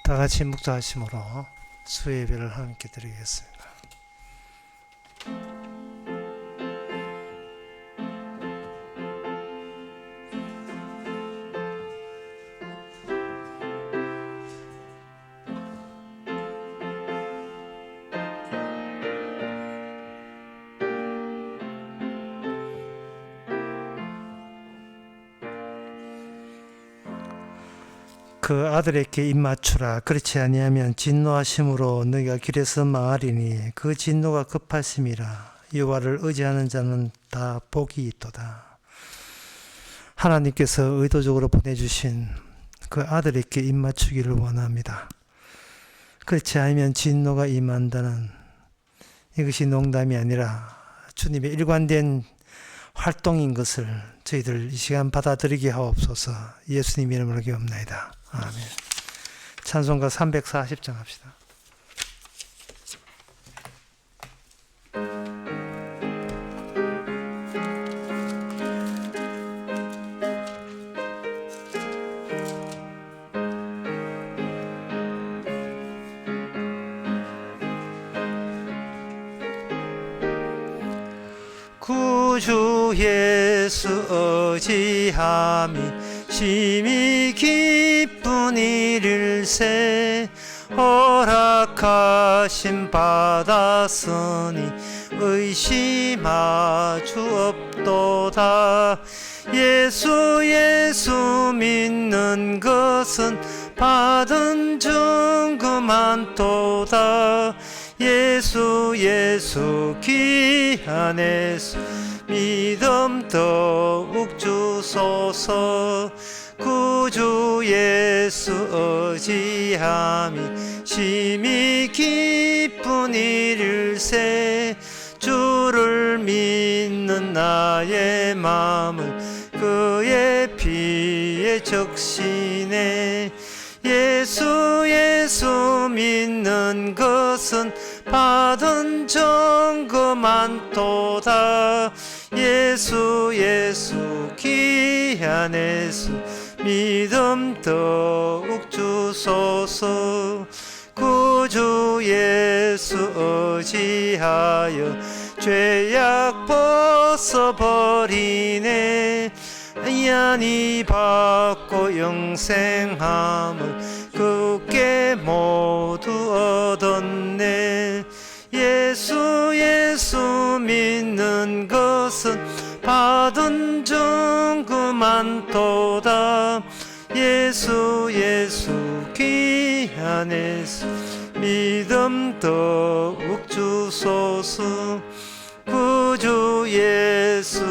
다 같이 묵주하심으로 수요 예배를 함께 드리겠습니다. 그 아들에게 입맞추라. 그렇지 아니하면 진노하심으로 너희가 길에서 망하리니 그 진노가 급하심이라. 여호와를 의지하는 자는 다 복이 있도다. 하나님께서 의도적으로 보내주신 그 아들에게 입맞추기를 원합니다. 그렇지 않으면 진노가 임한다는, 이것이 농담이 아니라 주님의 일관된 활동인 것을 저희들 이 시간 받아들이게 하옵소서. 예수님 이름으로 기도합나이다. 아멘. 찬송가 340장 합시다. 구주 예수 의지함이 심히 기쁜 일일세. 허락하심 받았으니 의심하 주 없도다. 예수 믿는 것은 받은 증거 많도다. 예수 귀한 예수 믿음 더욱 주소서. 구주 예수 의지함이 심히 기쁜 일일세. 주를 믿는 나의 마음을 그의 피에 적시네. 예수 믿는 것은 받은 증거 많도다. 예수 귀한 예수 믿음 더욱 주소서. 구주 예수 의지하여 죄악 벗어버리네. yan이 받고 영생함을 굳게 모두 얻었네. 예수 믿는 것은 받은 증거 많도다. 예수 귀한 예수 믿음 더욱 주소서. 구주 예수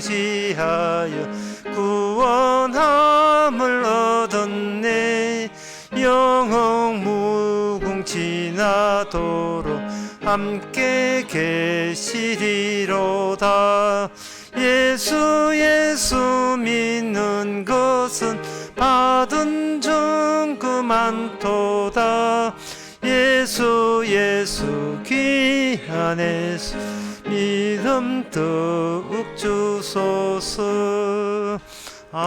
의지하여 구원함을 얻었네. 영영 무궁지나도록 함께 계시리로다. 예수 믿는 것은 받은 증거 많도다. 예수 귀한 예수 믿음 더욱 주소서. 아멘.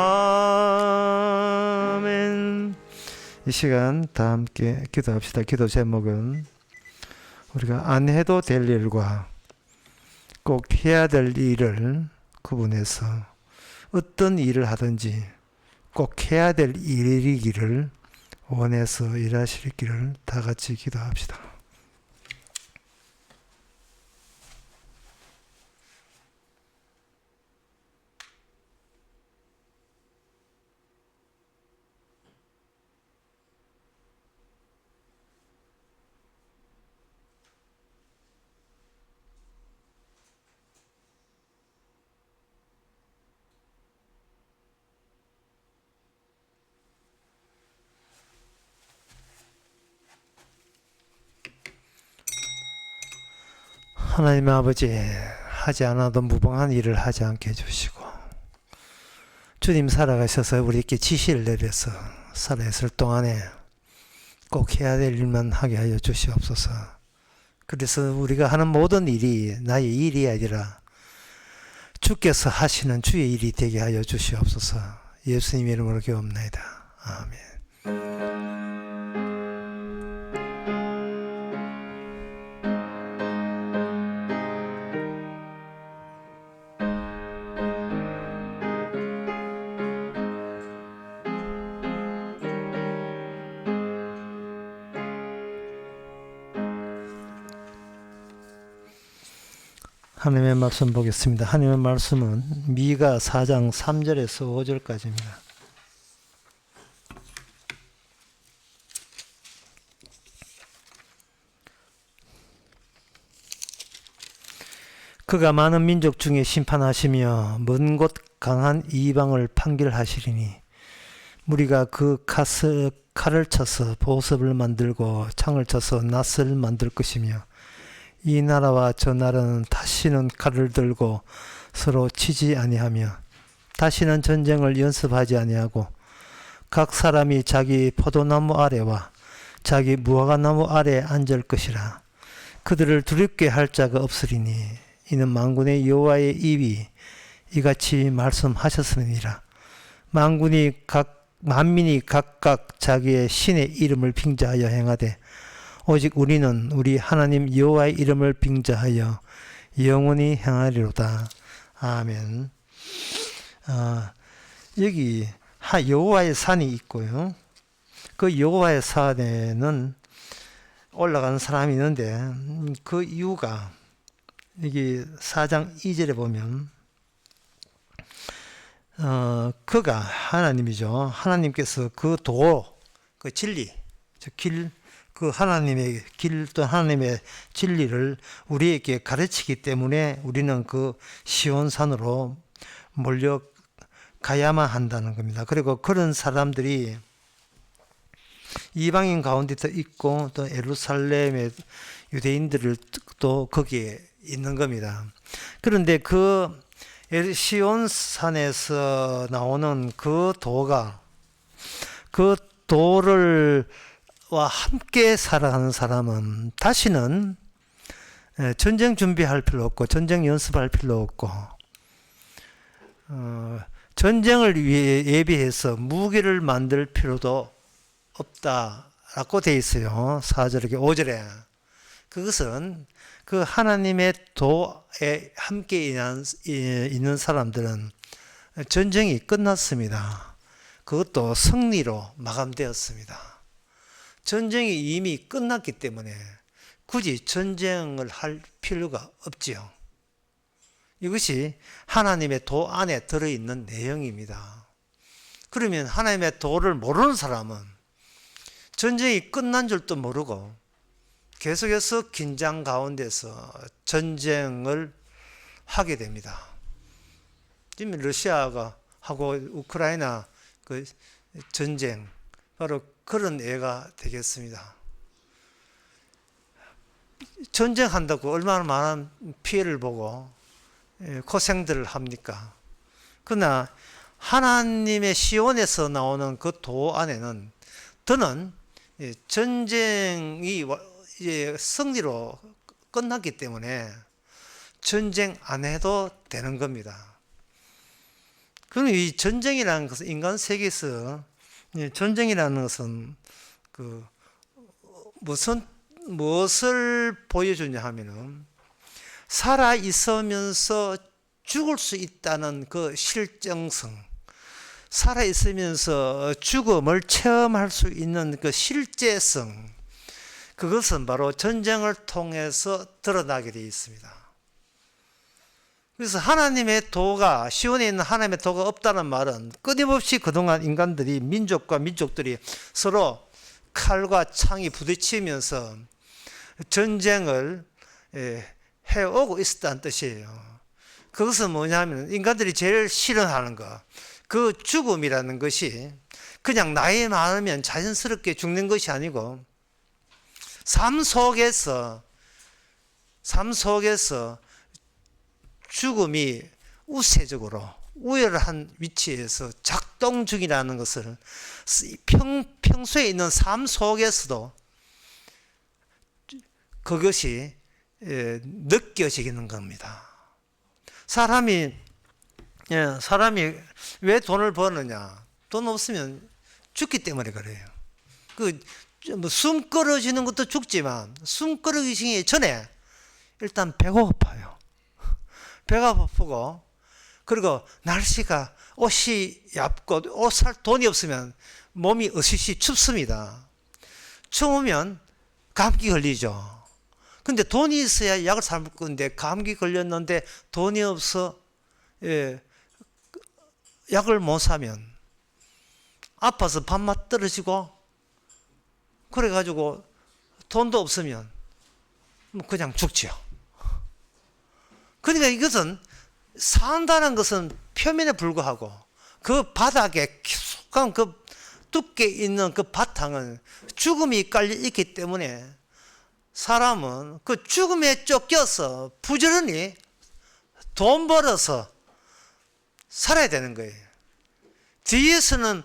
이 시간 다 함께 기도합시다. 기도 제목은 우리가 안 해도 될 일과 꼭 해야 될 일을 구분해서 어떤 일을 하든지 꼭 해야 될 일이기를 원해서 일하시기를 다 같이 기도합시다. 하나님 아버지, 하지 않아도 무방한 일을 하지 않게 해주시고 주님 살아가셔서 우리에게 지시를 내려서 살아있을 동안에 꼭 해야 될 일만 하게 하여 주시옵소서. 그래서 우리가 하는 모든 일이 나의 일이 아니라 주께서 하시는 주의 일이 되게 하여 주시옵소서. 예수님 이름으로 기도합나이다. 아멘. 하나님의 말씀 보겠습니다. 하나님의 말씀은 미가 4장 3절에서 5절까지입니다. 그가 많은 민족 중에 심판하시며 먼 곳 강한 이방을 판결하시리니 무리가 그 칼을 쳐서 보습을 만들고 창을 쳐서 낫을 만들 것이며 이 나라와 저 나라는 다시는 칼을 들고 서로 치지 아니하며 다시는 전쟁을 연습하지 아니하고 각 사람이 자기 포도나무 아래와 자기 무화과나무 아래에 앉을 것이라. 그들을 두렵게 할 자가 없으리니 이는 만군의 여호와의 입이 이같이 말씀하셨음이니라. 만민이 각각 자기의 신의 이름을 빙자하여 행하되 오직 우리는 우리 하나님 여호와의 이름을 빙자하여 영원히 행하리로다. 아멘. 여기 여호와의 산이 있고요. 그 여호와의 산에는 올라가는 사람이 있는데 그 이유가 여기 4장 2절에 보면 그가 하나님이죠. 하나님께서 그 그 진리, 그 하나님의 길 또 하나님의 진리를 우리에게 가르치기 때문에 우리는 그 시온산으로 몰려가야만 한다는 겁니다. 그리고 그런 사람들이 이방인 가운데도 있고 또 예루살렘의 유대인들을 또 거기에 있는 겁니다. 그런데 그 시온산에서 나오는 그 도를 와 함께 살아가는 사람은 다시는 전쟁 준비할 필요 없고 전쟁 연습할 필요 없고 전쟁을 위해 예비해서 무기를 만들 필요도 없다라고 되어 있어요. 4절에 5절에. 그것은 그 하나님의 도에 함께 있는 사람들은 전쟁이 끝났습니다. 그것도 승리로 마감되었습니다. 전쟁이 이미 끝났기 때문에 굳이 전쟁을 할 필요가 없지요. 이것이 하나님의 도 안에 들어있는 내용입니다. 그러면 하나님의 도를 모르는 사람은 전쟁이 끝난 줄도 모르고 계속해서 긴장 가운데서 전쟁을 하게 됩니다. 지금 러시아가 하고 우크라이나 그 전쟁 바로 그런 예가 되겠습니다. 전쟁한다고 얼마나 많은 피해를 보고 고생들을 합니까? 그러나 하나님의 시온에서 나오는 그 도 안에는 더는 전쟁이 이제 승리로 끝났기 때문에 전쟁 안 해도 되는 겁니다. 그럼 이 전쟁이라는 것은 인간 세계에서 전쟁이라는 것은 그 무엇을 보여주냐 하면은 살아 있으면서 죽을 수 있다는 그 실정성, 살아 있으면서 죽음을 체험할 수 있는 그 실제성, 그것은 바로 전쟁을 통해서 드러나게 되어 있습니다. 그래서 하나님의 도가, 시온에 있는 하나님의 도가 없다는 말은 끊임없이 그동안 인간들이 민족과 민족들이 서로 칼과 창이 부딪히면서 전쟁을 해오고 있었다는 뜻이에요. 그것은 뭐냐면 인간들이 제일 싫어하는 것, 그 죽음이라는 것이 그냥 나이 많으면 자연스럽게 죽는 것이 아니고 삶 속에서 죽음이 우세적으로 우열한 위치에서 작동 중이라는 것을 평소에 있는 삶 속에서도 그것이 느껴지는 겁니다. 사람이 왜 돈을 버느냐? 돈 없으면 죽기 때문에 그래요. 숨 끊어지는 것도 죽지만 숨 끊어지기 전에 일단 배가 고파요. 배가 고프고 그리고 날씨가 옷이 얇고 옷 살 돈이 없으면 몸이 으시시 춥습니다. 추우면 감기 걸리죠. 근데 돈이 있어야 약을 사 먹을 건데 감기 걸렸는데 돈이 없어 약을 못 사면 아파서 밥맛 떨어지고 그래가지고 돈도 없으면 그냥 죽지요. 그러니까 이것은 산다는 것은 표면에 불과하고 그 바닥에 깊숙한 그 두께 있는 그 바탕은 죽음이 깔려 있기 때문에 사람은 그 죽음에 쫓겨서 부지런히 돈 벌어서 살아야 되는 거예요. 뒤에서는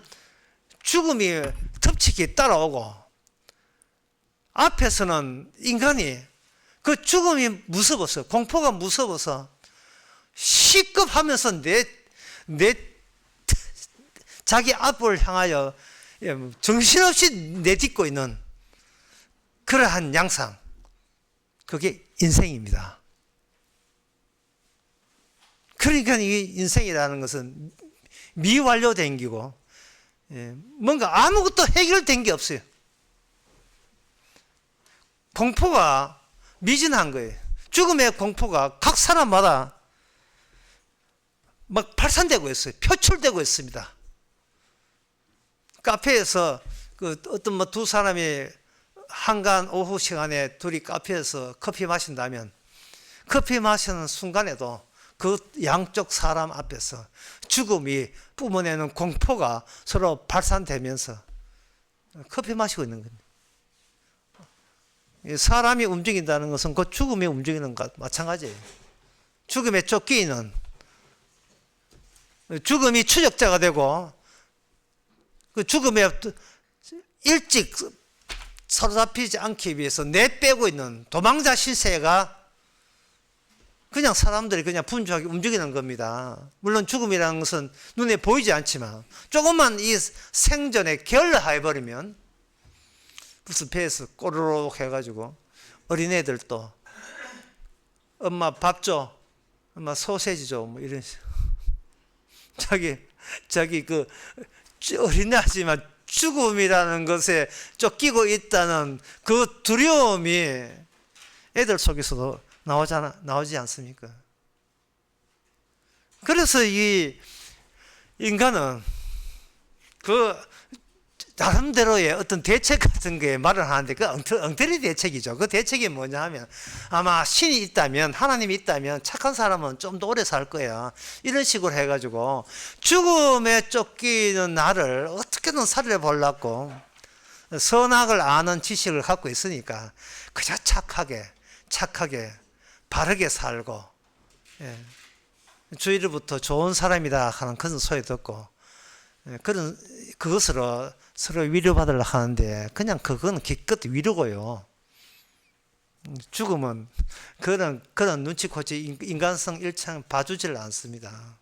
죽음이 덮치게 따라오고 앞에서는 인간이 그 죽음이 무서워서 공포가 무서워서 시급하면서 내 자기 앞을 향하여 정신없이 내딛고 있는 그러한 양상, 그게 인생입니다. 그러니까 이 인생이라는 것은 미완료된 기고 뭔가 아무것도 해결된 게 없어요. 공포가 미진한 거예요. 죽음의 공포가 각 사람마다 막 발산되고 있어요. 표출되고 있습니다. 카페에서 그 어떤 두 사람이 한간 오후 시간에 둘이 카페에서 커피 마신다면 커피 마시는 순간에도 그 양쪽 사람 앞에서 죽음이 뿜어내는 공포가 서로 발산되면서 커피 마시고 있는 겁니다. 사람이 움직인다는 것은 그 죽음이 움직이는 것 마찬가지예요. 죽음에 쫓기는 죽음이 추적자가 되고 그 죽음에 일찍 사로잡히지 않기 위해서 내빼고 있는 도망자 실세가 그냥 사람들이 그냥 분주하게 움직이는 겁니다. 물론 죽음이라는 것은 눈에 보이지 않지만 조금만 이 생전에 게을러해버리면 무슨 배에서 꼬르륵 해가지고 어린애들도 엄마 밥 줘, 엄마 소세지 줘, 뭐 이런 자기 그 어린애 하지만 죽음이라는 것에 쫓기고 있다는 그 두려움이 애들 속에서도 나오지 않습니까? 그래서 이 인간은 그 나름대로의 어떤 대책 같은 게 말을 하는데 그 엉터리 대책이죠. 그 대책이 뭐냐 하면 아마 신이 있다면 하나님이 있다면 착한 사람은 좀 더 오래 살 거야. 이런 식으로 해가지고 죽음에 쫓기는 나를 어떻게든 살려보려고 선악을 아는 지식을 갖고 있으니까 그저 착하게 바르게 살고 주위로부터 좋은 사람이다 하는 그런 소리 듣고 그것으로 서로 위로받으려고 하는데 그냥 그건 기껏 위로고요. 죽음은 그런 눈치코치 인간성 일창 봐주질 않습니다.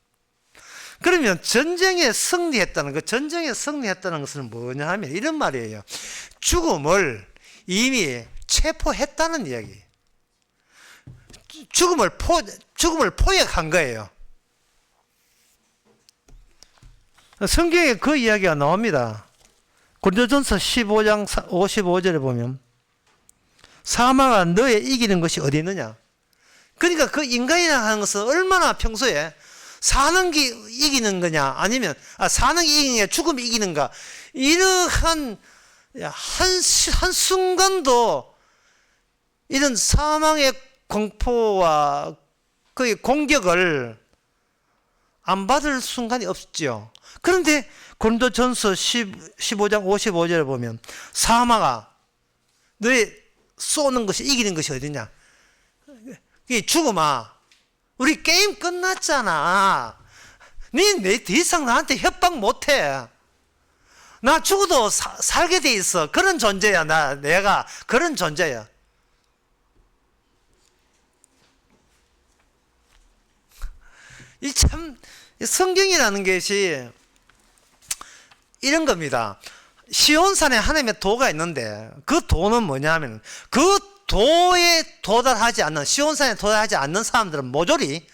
그러면 전쟁에 승리했다는 것은 뭐냐 하면 이런 말이에요. 죽음을 이미 체포했다는 이야기. 죽음을 포획한 거예요. 성경에 그 이야기가 나옵니다. 고린도전서 15장 55절에 보면 사망아 너의 이기는 것이 어디 있느냐. 그러니까 그 인간이라고 하는 것은 얼마나 평소에 사는 게 이기는 거냐 아니면 사는 게 이기는 게 죽음이 이기는가, 이러한 한 순간도 이런 사망의 공포와 그 공격을 안 받을 순간이 없죠. 그런데 고린도전서 15장 55절에 보면 사망아 너의 쏘는 것이 이기는 것이 어디냐. 죽음아 우리 게임 끝났잖아. 네 더 이상 나한테 협박 못해. 나 죽어도 살게 돼 있어. 그런 존재야. 내가 그런 존재야. 이 참 성경이라는 것이 이런 겁니다. 시온산에 하나님의 도가 있는데 그 도는 뭐냐면 그 도에 도달하지 않는, 시온산에 도달하지 않는 사람들은 모조리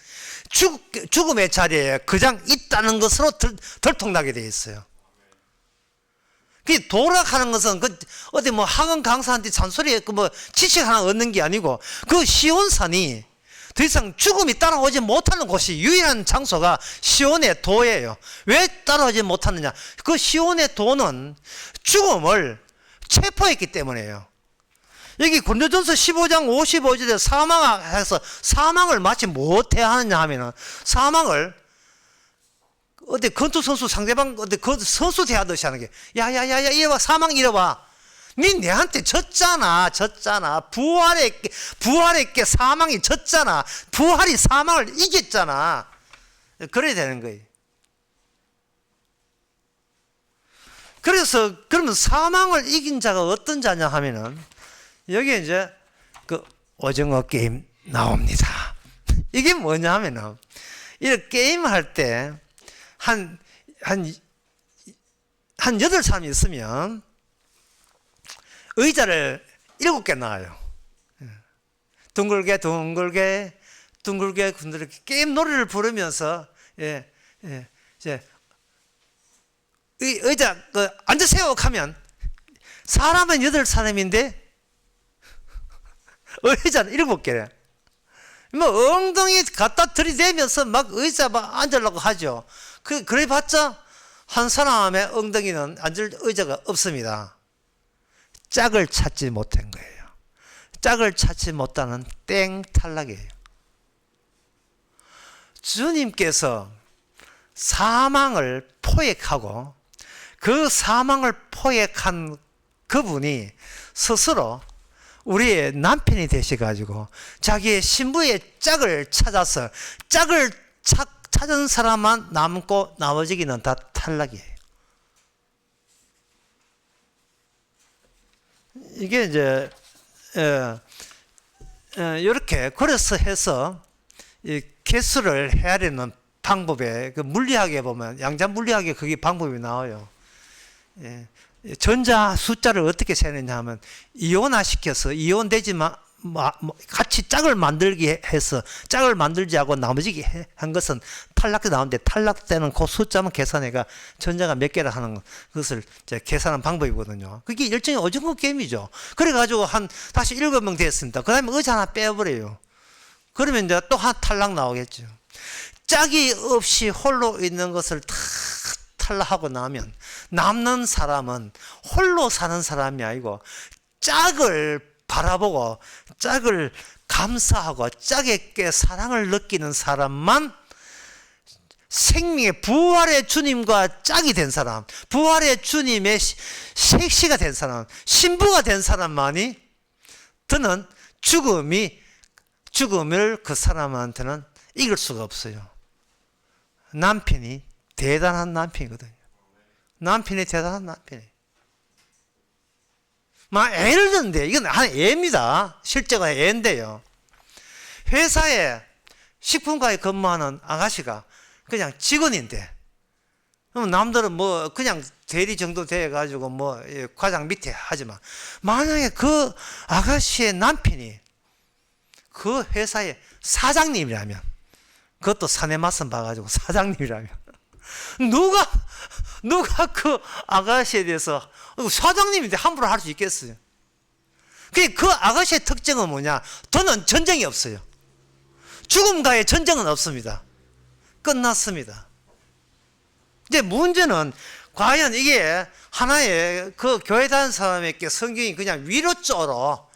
죽음의 자리에 그냥 있다는 것으로 들통나게 되어 있어요. 그 도락하는 것은 그 어디 뭐 학원 강사한테 잔소리 뭐 지식 하나 얻는 게 아니고 그 시온산이 더 이상 죽음이 따라오지 못하는 곳이 유일한 장소가 시온의 도예요. 왜 따라오지 못하느냐? 그 시온의 도는 죽음을 체포했기 때문이에요. 여기 고린도전서 15장 55절에 사망해서 사망을 마치 못해 하느냐 하면은 사망을 어디 권투 선수 상대방 어디 그 선수 대하듯이 하는 게 야야야야 이래봐 사망 이래봐 니 내한테 졌잖아 부활했게 사망이 졌잖아 부활이 사망을 이겼잖아 그래야 되는 거예요. 그래서 그러면 사망을 이긴 자가 어떤 자냐 하면은 여기에 이제 그 오징어 게임 나옵니다. 이게 뭐냐 하면은 이렇게 게임을 할 때 한 8사람이 있으면 의자를 7개 놔요. 둥글게 게임 노래를 부르면서 이제 의자 앉으세요 하면 사람은 8사람인데 의자는 7개래. 뭐 엉덩이 갖다 들이대면서 막 의자 막 앉으려고 하죠. 그래 봤자 한 사람의 엉덩이는 앉을 의자가 없습니다. 짝을 찾지 못한 거예요. 짝을 찾지 못하는 땡 탈락이에요. 주님께서 사망을 포획하고 그 사망을 포획한 그분이 스스로 우리의 남편이 되셔가지고 자기의 신부의 짝을 찾아서 짝을 찾은 사람만 남고 나머지는 다 탈락이에요. 이게 이제 이렇게 그래서 해서 이 개수를 헤아리는 방법에 그 물리학에 보면 양자 물리학에 그게 방법이 나와요. 전자 숫자를 어떻게 세느냐 하면 이온화시켜서 이온되지만 같이 짝을 만들게 해서 짝을 만들지 않고 나머지 한 것은 탈락이 나오는데 탈락되는 그 숫자만 계산해가 전자가 몇 개라 하는 것을 계산하는 방법이거든요. 그게 일종의 오징어 게임이죠. 그래가지고 다시 7명 됐습니다. 그 다음에 의자 하나 빼버려요. 그러면 이제 또 하나 탈락 나오겠죠. 짝이 없이 홀로 있는 것을 다 탈락하고 나면 남는 사람은 홀로 사는 사람이 아니고 짝을 바라보고 짝을 감사하고 짝에게 사랑을 느끼는 사람만 생명의 부활의 주님과 짝이 된 사람, 부활의 주님의 색시가 된 사람, 신부가 된 사람만이 더는 죽음을 그 사람한테는 이길 수가 없어요. 남편이 대단한 남편이거든요. 남편이 대단한 남편이에요. 막 애를 듣는데 이건 한 애입니다. 실제가 애인데요. 회사에 식품가에 근무하는 아가씨가 그냥 직원인데 남들은 뭐 그냥 대리 정도 돼가지고 뭐 과장 밑에 하지만 만약에 그 아가씨의 남편이 그 회사의 사장님이라면 그것도 사내 맞선 봐가지고 사장님이라면 누가 그 아가씨에 대해서 사장님인데 함부로 할 수 있겠어요? 그 아가씨의 특징은 뭐냐? 더는 전쟁이 없어요. 죽음과의 전쟁은 없습니다. 끝났습니다. 이제 문제는 과연 이게 하나의 그 교회 다니는 사람에게 성경이 그냥 위로조로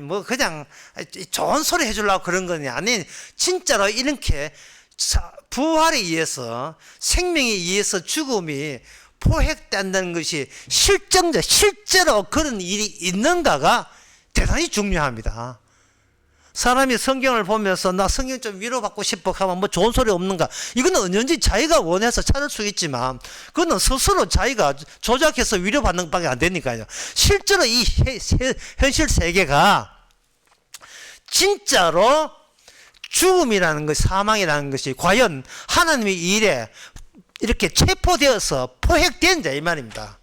뭐 그냥 좋은 소리 해주려고 그런 건 아닌 진짜로 이렇게 부활에 의해서 생명에 의해서 죽음이 포획된다는 것이 실제로 그런 일이 있는가가 대단히 중요합니다. 사람이 성경을 보면서 나 성경 좀 위로받고 싶어 하면 뭐 좋은 소리 없는가? 이거는 언제든지 자기가 원해서 찾을 수 있지만 그거는 스스로 자기가 조작해서 위로받는 밖에 안 되니까요. 실제로 이 현실 세계가 진짜로 죽음이라는 것, 사망이라는 것이 과연 하나님의 일에 이렇게 체포되어서 포획된다 이 말입니다.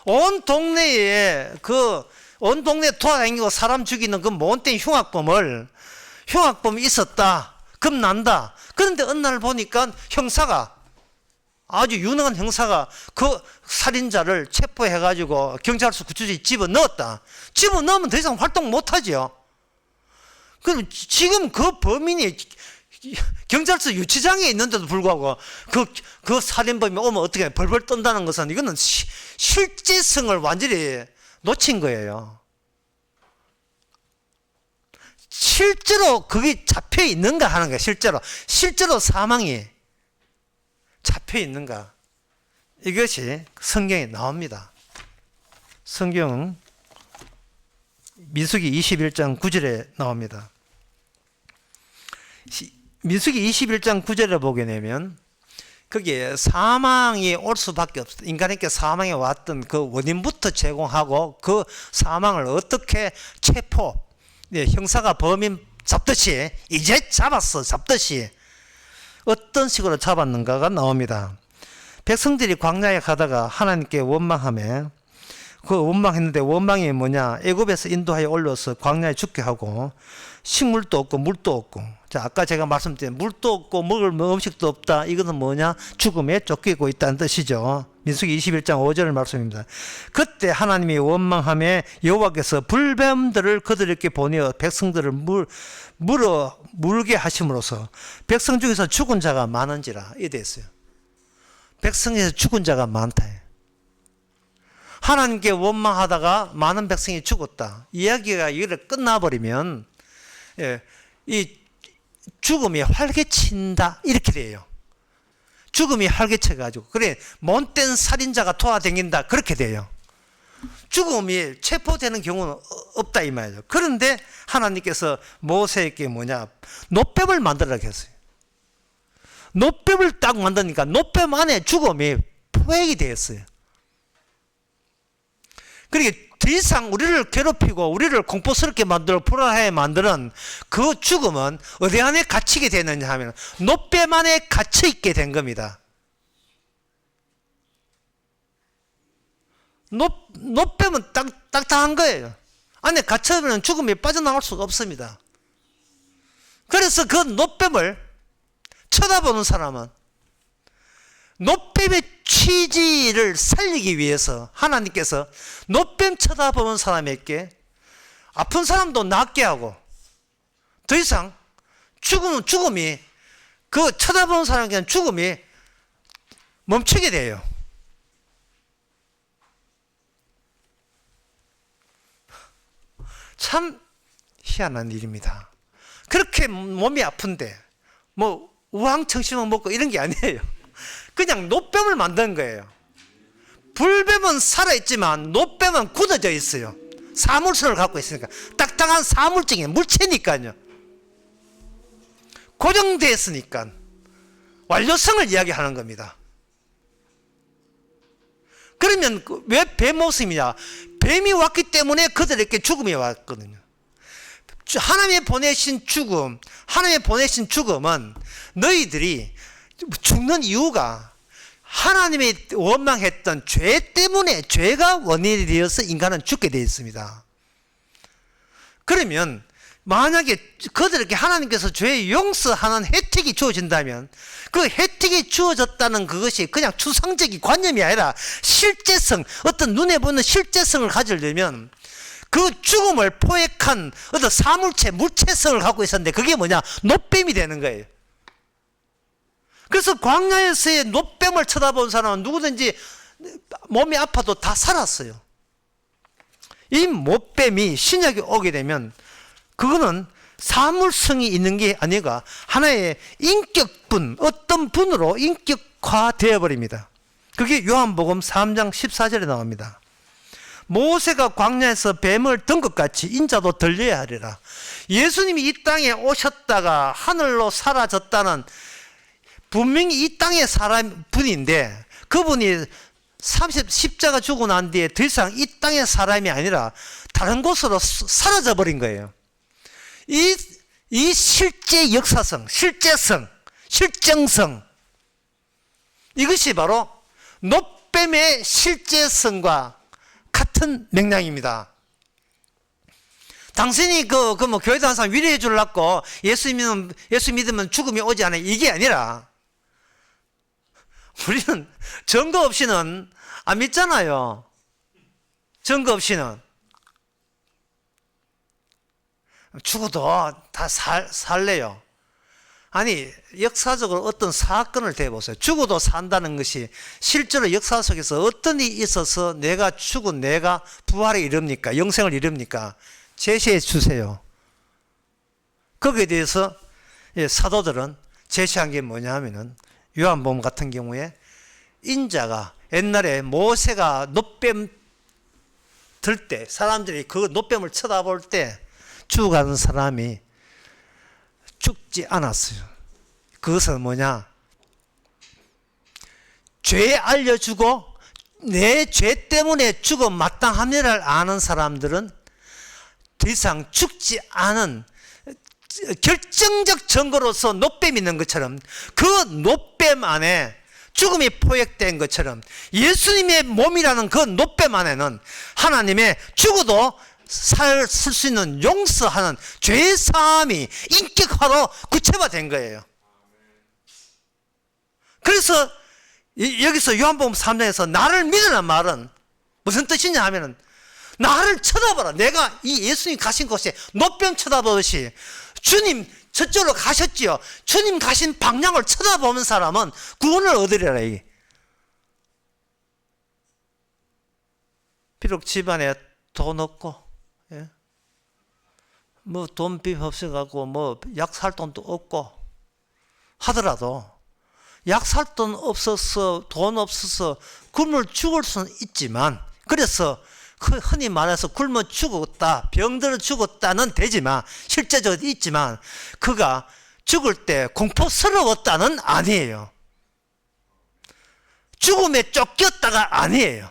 온 동네에 돌아다니고 사람 죽이는 그 못된 흉악범이 있었다. 겁난다. 그런데 어느 날 보니까 형사가 아주 유능한 형사가 그 살인자를 체포해가지고 경찰서 구치소에 집어넣었다. 집어넣으면 더 이상 활동 못하죠. 그럼 지금 그 범인이 경찰서 유치장에 있는데도 불구하고 그 살인범이 오면 어떻게 벌벌 떤다는 것은 이거는 실제성을 완전히 놓친 거예요. 실제로 그게 잡혀 있는가 하는 거예요. 실제로 사망이 잡혀 있는가. 이것이 성경에 나옵니다. 성경은 민수기 21장 9절에 나옵니다. 민수기 21장 9절에 보게 되면 거기에 사망이 올 수밖에 없어. 인간에게 사망이 왔던 그 원인부터 제공하고 그 사망을 어떻게 형사가 범인 잡듯이 이제 잡듯이 어떤 식으로 잡았는가가 나옵니다. 백성들이 광야에 가다가 하나님께 원망하며 원망했는데 원망이 뭐냐? 애굽에서 인도하여 올려서 광야에 죽게 하고 식물도 없고 물도 없고. 자, 아까 제가 말씀드린 물도 없고 먹을 음식도 없다. 이것은 뭐냐? 죽음에 쫓기고 있다는 뜻이죠. 민수기 21장 5절 말씀입니다. 그때 하나님이 원망하며 여호와께서 불뱀들을 그들에게 보내어 백성들을 물게 하심으로써 백성 중에서 죽은 자가 많은지라. 이래 됐어요. 백성에서 죽은 자가 많다. 하나님께 원망하다가 많은 백성이 죽었다. 이야기가 이를 끝나버리면 이 죽음이 활개친다 이렇게 돼요. 죽음이 활개쳐가지고 그래 못된 살인자가 돌아다닌다 그렇게 돼요. 죽음이 체포되는 경우는 없다 이 말이죠. 그런데 하나님께서 모세에게 노뱀을 만들라고 했어요. 노뱀을 딱 만드니까 노뱀 안에 죽음이 포획이 되었어요. 그러니까 더 이상 우리를 괴롭히고 우리를 공포스럽게 만들고 불안하게 만드는 그 죽음은 어디 안에 갇히게 되느냐 하면 노뱀 안에 갇혀 있게 된 겁니다. 노뱀은 딱딱한 거예요. 안에 갇혀버리면 죽음이 빠져나올 수가 없습니다. 그래서 그 노뱀을 쳐다보는 사람은 노뱀의 취지를 살리기 위해서 하나님께서 노뱀 쳐다보는 사람에게 아픈 사람도 낫게 하고 더 이상 죽음이 그 쳐다보는 사람에게는 죽음이 멈추게 돼요. 참 희한한 일입니다. 그렇게 몸이 아픈데 우황청심을 먹고 이런 게 아니에요. 그냥 노뱀을 만든 거예요. 불뱀은 살아있지만 노뱀은 굳어져 있어요. 사물성을 갖고 있으니까. 딱딱한 사물증이에요. 물체니까요. 고정되어 있으니까 완료성을 이야기하는 겁니다. 그러면 왜 뱀 모습이냐? 뱀이 왔기 때문에 그들에게 죽음이 왔거든요. 하나님이 보내신 죽음은 너희들이 죽는 이유가 하나님이 원망했던 죄 때문에 죄가 원인이 되어서 인간은 죽게 되어 있습니다. 그러면 만약에 그들에게 하나님께서 죄 용서하는 혜택이 주어진다면 그 혜택이 주어졌다는 그것이 그냥 추상적인 관념이 아니라 실제성, 어떤 눈에 보이는 실제성을 가지려면 그 죽음을 포획한 어떤 사물체, 물체성을 갖고 있었는데 그게 뭐냐? 노뱀이 되는 거예요. 그래서 광야에서의 노뱀을 쳐다본 사람은 누구든지 몸이 아파도 다 살았어요. 이 노뱀이 신약에 오게 되면 그거는 사물성이 있는 게 아니라 하나의 인격분, 어떤 분으로 인격화되어 버립니다. 그게 요한복음 3장 14절에 나옵니다. 모세가 광야에서 뱀을 든 것 같이 인자도 들려야 하리라. 예수님이 이 땅에 오셨다가 하늘로 사라졌다는 분명히 이 땅의 분인데 그분이 십자가 죽고 난 뒤에 더 이상 이 땅의 사람이 아니라 다른 곳으로 사라져 버린 거예요. 이 실제 역사성, 실제성, 실정성, 이것이 바로 노뱀의 실제성과 같은 맥락입니다. 당신이 교회 다니는 사람 위로해 주려고 예수 믿으면 죽음이 오지 않아요. 이게 아니라 우리는 증거 없이는 안 믿잖아요. 증거 없이는. 죽어도 다 살래요. 아니, 역사적으로 어떤 사건을 대보세요. 죽어도 산다는 것이 실제로 역사 속에서 어떤 일이 있어서 내가 죽은 내가 부활에 이릅니까? 영생을 이릅니까? 제시해 주세요. 거기에 대해서 사도들은 제시한 게 뭐냐 하면은 요한복음 같은 경우에 인자가 옛날에 모세가 놋뱀 들 때 사람들이 그 놋뱀을 쳐다볼 때 죽어가는 사람이 죽지 않았어요. 그것은 뭐냐? 죄 알려주고 내 죄 때문에 죽어 마땅함이라를 아는 사람들은 더 이상 죽지 않은 결정적 증거로서 놋뱀이 있는 것처럼 그 놋뱀 안에 죽음이 포획된 것처럼 예수님의 몸이라는 그 놋뱀 안에는 하나님의 죽어도 쓸 수 있는 용서하는 죄사함이 인격화로 구체화된 거예요. 그래서 여기서 요한복음 3장에서 나를 믿으란 말은 무슨 뜻이냐 하면은 나를 쳐다봐라. 내가 이 예수님 가신 곳에 놋뱀 쳐다보듯이 주님 저쪽으로 가셨지요. 주님 가신 방향을 쳐다보는 사람은 구원을 얻으리라. 이게. 비록 집안에 돈 없고, 예? 뭐 돈빚 없어갖고 뭐 약 살 돈도 없고 하더라도 약 살 돈 없어서 돈 없어서 굶어 죽을 수는 있지만, 그래서 흔히 말해서 굶어 죽었다, 병들어 죽었다는 되지만, 실제적으로 있지만 그가 죽을 때 공포스러웠다는 아니에요. 죽음에 쫓겼다가 아니에요.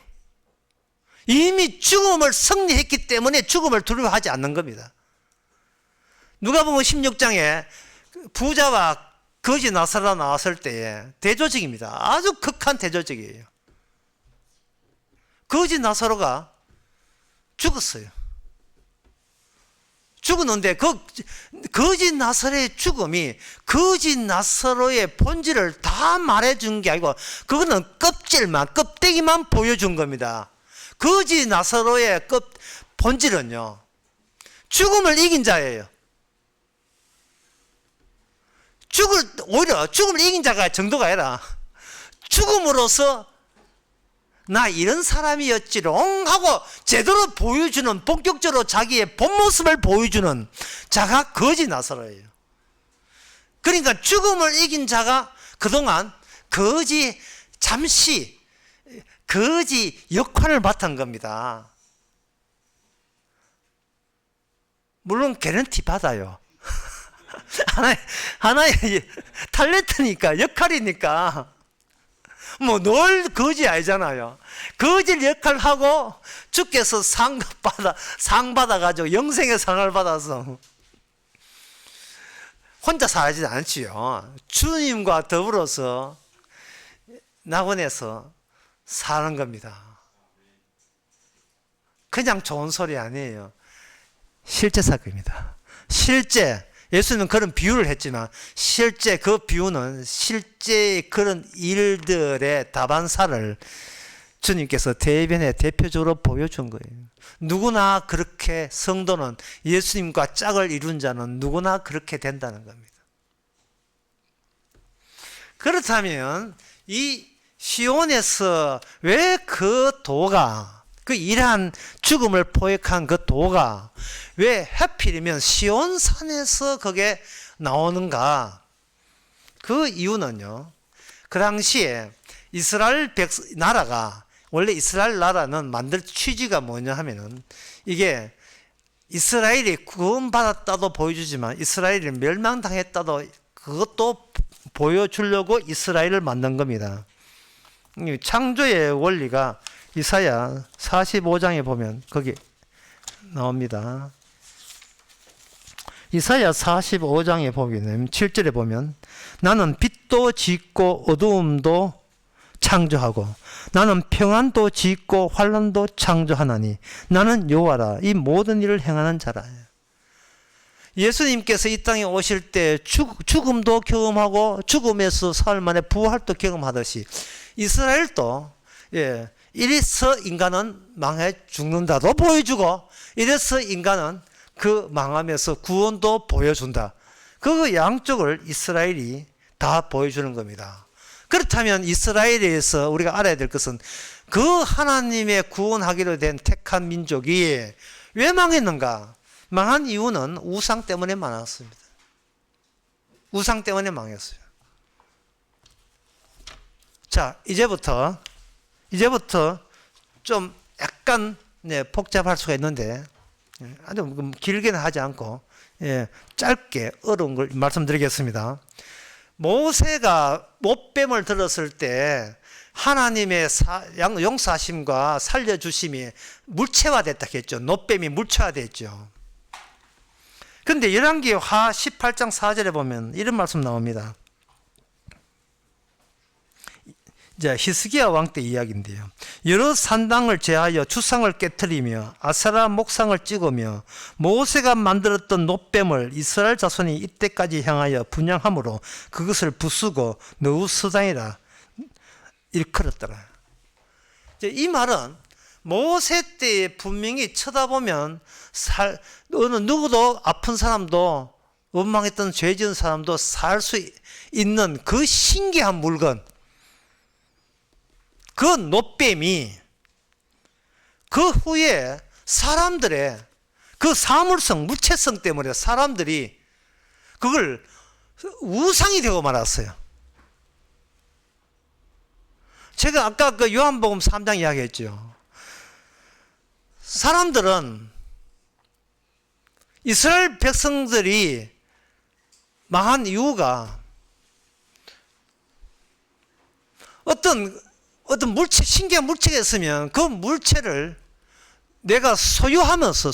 이미 죽음을 승리했기 때문에 죽음을 두려워하지 않는 겁니다. 누가복음 16장에 부자와 거지 나사로가 나왔을 때에 대조적입니다. 아주 극한 대조적이에요. 거지 나사로가 죽었어요. 죽었는데 그 거지 나사로의 죽음이 거지 나사로의 본질을 다 말해준 게 아니고 그거는 껍데기만 보여준 겁니다. 거지 나사로의 본질은요, 죽음을 이긴 자예요. 오히려 죽음을 이긴 자가 정도가 아니라 죽음으로써 나 이런 사람이었지롱 하고 제대로 보여주는, 본격적으로 자기의 본 모습을 보여주는 자가 거지 나사로예요. 그러니까 죽음을 이긴 자가 그동안 잠시 거지 역할을 맡은 겁니다. 물론 개런티 받아요. 하나의 탤런트니까, 역할이니까. 뭐 늘 거지 아니잖아요. 거지 역할을 하고 주께서 상 받아가지고 영생의 상을 받아서 혼자 살지 않지요. 주님과 더불어서 낙원에서 사는 겁니다. 그냥 좋은 소리 아니에요. 실제 사건입니다. 실제 예수는 그런 비유를 했지만 실제 그 비유는 실제 그런 일들의 다반사를 주님께서 대변에 대표적으로 보여준 거예요. 누구나 그렇게, 성도는 예수님과 짝을 이룬 자는 누구나 그렇게 된다는 겁니다. 그렇다면 이 시온에서 왜 그 도가, 그 이러한 죽음을 포획한 그 도가 왜 하필이면 시온산에서 그게 나오는가? 그 이유는요, 그 당시에 이스라엘 나라가, 원래 이스라엘 나라는 만들 취지가 뭐냐 하면은, 이게 이스라엘이 구원받았다도 보여주지만 이스라엘이 멸망당했다도 그것도 보여주려고 이스라엘을 만든 겁니다. 창조의 원리가 이사야 45장에 보면 거기 나옵니다. 이사야 45장에 보면 7절에 보면 나는 빛도 짓고 어두움도 창조하고 나는 평안도 짓고 환난도 창조하나니 나는 여호와라 이 모든 일을 행하는 자라. 예수님께서 이 땅에 오실 때 죽음도 경험하고 죽음에서 사흘 만에 부활도 경험하듯이 이스라엘도 이래서 인간은 망해 죽는다도 보여주고 이래서 인간은 그 망함에서 구원도 보여준다. 그 양쪽을 이스라엘이 다 보여주는 겁니다. 그렇다면 이스라엘에서 우리가 알아야 될 것은 그 하나님의 구원하기로 된 택한 민족이 왜 망했는가? 망한 이유는 우상 때문에 망했습니다. 우상 때문에 망했어요. 자, 이제부터 좀 약간 복잡할 수가 있는데 아주 길게는 하지 않고 짧게 어려운 걸 말씀드리겠습니다. 모세가 못뱀을 들었을 때 하나님의 용서하심과 살려주심이 물체화됐다 했죠. 노뱀이 물체화됐죠. 그런데 열왕기하 18장 4절에 보면 이런 말씀 나옵니다. 자, 히스기야 왕 때 이야기인데요. 여러 산당을 제하여 주상을 깨뜨리며 아세라 목상을 찍으며 모세가 만들었던 노뱀을 이스라엘 자손이 이때까지 향하여 분양함으로 그것을 부수고 너우스당이라 일컬었더라. 이 말은 모세 때 분명히 쳐다보면 어느 누구도 아픈 사람도 원망했던 죄 지은 사람도 살 수 있는 그 신기한 물건, 그 노뱀이 그 후에 사람들의 그 사물성, 물체성 때문에 사람들이 그걸 우상이 되고 말았어요. 제가 아까 그 요한복음 3장 이야기했죠. 사람들은 이스라엘 백성들이 망한 이유가 어떤 물체, 신기한 물체가 있으면 그 물체를 내가 소유함으로써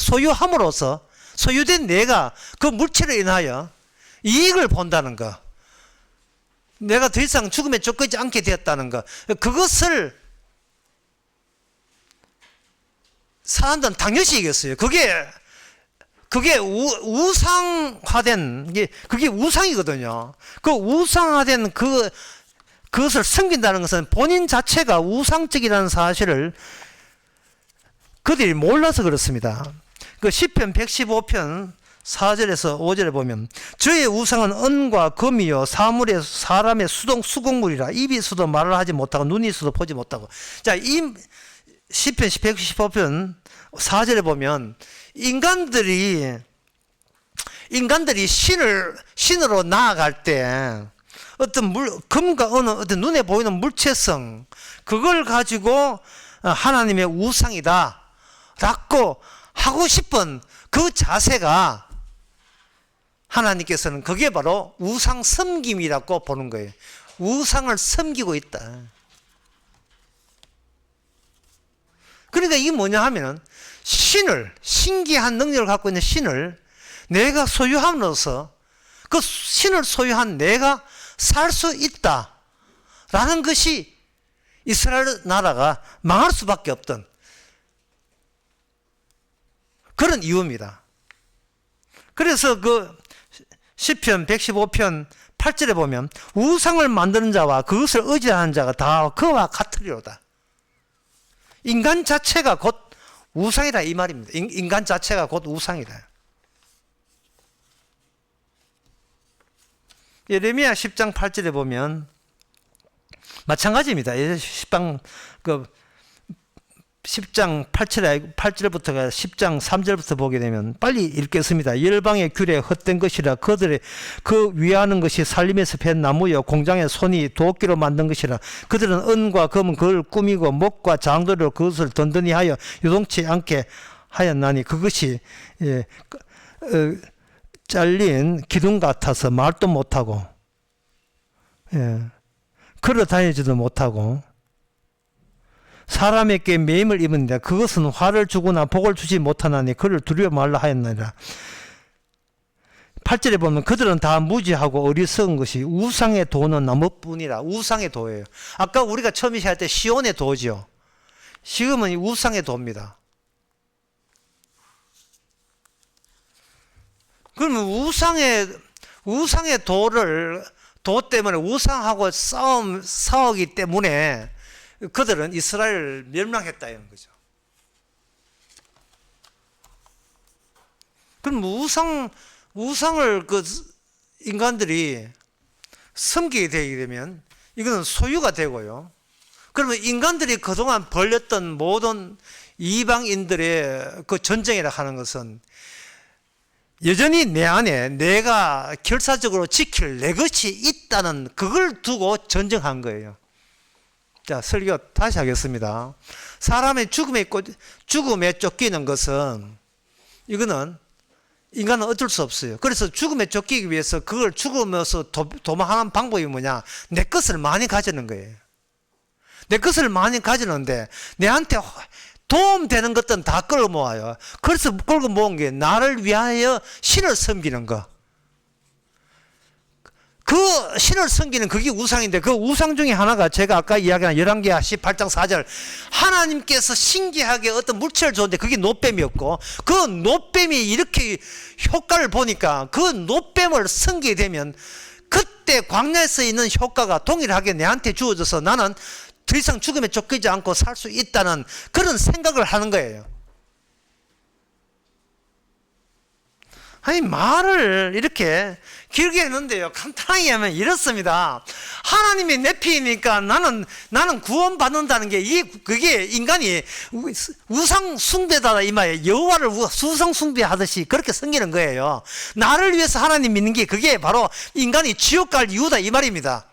소유된 내가 그 물체로 인하여 이익을 본다는 거, 내가 더 이상 죽음에 쫓기지 않게 되었다는 거, 그것을 사람들은 당연시 여겼어요. 그게 우상화된, 그게 우상이거든요. 그 우상화된 그것을 섬긴다는 것은 본인 자체가 우상적이라는 사실을 그들이 몰라서 그렇습니다. 그 시편 115편 4절에서 5절에 보면 저의 우상은 은과 금이요 사람의 수공물이라 입이 있어도 말을 하지 못하고 눈이 있어도 보지 못하고. 자, 이 시편 115편 4절에 보면 인간들이 신으로 나아갈 때 어떤 금과 은은 어떤 눈에 보이는 물체성, 그걸 가지고 하나님의 우상이다 라고 하고 싶은 그 자세가 하나님께서는 그게 바로 우상 섬김이라고 보는 거예요. 우상을 섬기고 있다. 그러니까 이게 뭐냐 하면은 신기한 능력을 갖고 있는 신을 내가 소유함으로써 그 신을 소유한 내가 살 수 있다 라는 것이 이스라엘 나라가 망할 수밖에 없던 그런 이유입니다. 그래서 그 시편 115편 8절에 보면 우상을 만드는 자와 그것을 의지하는 자가 다 그와 같으리로다. 인간 자체가 곧 우상이다 이 말입니다. 인간 자체가 곧 우상이다. 예레미야 10장 8절에 보면 마찬가지입니다. 10장 8절부터가 10장 3절부터 보게 되면 빨리 읽겠습니다. 열방의 규례 헛된 것이라 그들의 그 위하는 것이 살림에서 팬 나무여 공장의 손이 도끼로 만든 것이라 그들은 은과 금은 그걸 꾸미고 목과 장도로 그것을 든든히 하여 요동치 않게 하였나니 그것이 잘린 기둥 같아서 말도 못하고 걸어 다니지도 못하고 사람에게 매임을 입은데 그것은 화를 주거나 복을 주지 못하나니 그를 두려워 말라 하였느니라. 8절에 보면 그들은 다 무지하고 어리석은 것이 우상의 도는 나무뿐이라. 우상의 도예요. 아까 우리가 처음에 시작할 때 시온의 도죠. 지금은 우상의 도입니다. 그러면 우상의 도 때문에 우상하고 싸우기 때문에 그들은 이스라엘을 멸망했다 이런 거죠. 그럼 우상을 인간들이 섬기게 되게 되면 이거는 소유가 되고요. 그러면 인간들이 그동안 벌였던 모든 이방인들의 그 전쟁이라 하는 것은 여전히 내 안에 내가 결사적으로 지킬 내 것이 있다는 그걸 두고 전쟁한 거예요. 자, 설교 다시 하겠습니다. 사람의 죽음에 쫓기는 것은 이거는 인간은 어쩔 수 없어요. 그래서 죽음에 쫓기기 위해서 그걸 죽으면서 도망하는 방법이 뭐냐? 내 것을 많이 가지는 거예요. 내 것을 많이 가지는데 내한테 도움되는 것들은 다 끌어 모아요. 그래서 끌고 모은 게 나를 위하여 신을 섬기는 거. 그 신을 섬기는 그게 우상인데 그 우상 중에 하나가 제가 아까 이야기한 열왕기하 18장 4절 하나님께서 신기하게 어떤 물체를 줬는데 그게 놋뱀이었고 그 놋뱀이 이렇게 효과를 보니까 그 놋뱀을 섬기게 되면 그때 광야에서 있는 효과가 동일하게 내한테 주어져서 나는 더 이상 죽음에 쫓기지 않고 살 수 있다는 그런 생각을 하는 거예요. 아니 말을 이렇게 길게 했는데요. 간단하게 하면 이렇습니다. 하나님이 내 피이니까 나는 구원받는다는 게 그게 인간이 우상 숭배다 이 말이에요. 여호와를 우상 숭배하듯이 그렇게 섬기는 거예요. 나를 위해서 하나님 믿는 게 그게 바로 인간이 지옥 갈 이유다 이 말입니다.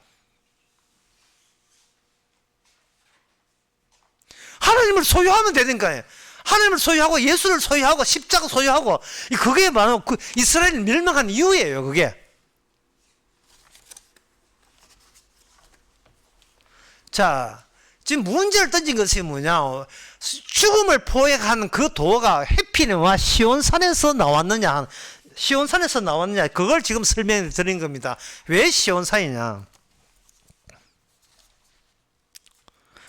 하나님을 소유하면 되는 거예요. 하나님을 소유하고 예수를 소유하고 십자가 소유하고 그게 바로 이스라엘이 멸망한 이유예요. 그게. 자, 지금 문제를 던진 것이 뭐냐? 죽음을 포획한 그 도가 해피네와 시온산에서 나왔느냐? 시온산에서 나왔느냐? 그걸 지금 설명해 드린 겁니다. 왜 시온산이냐?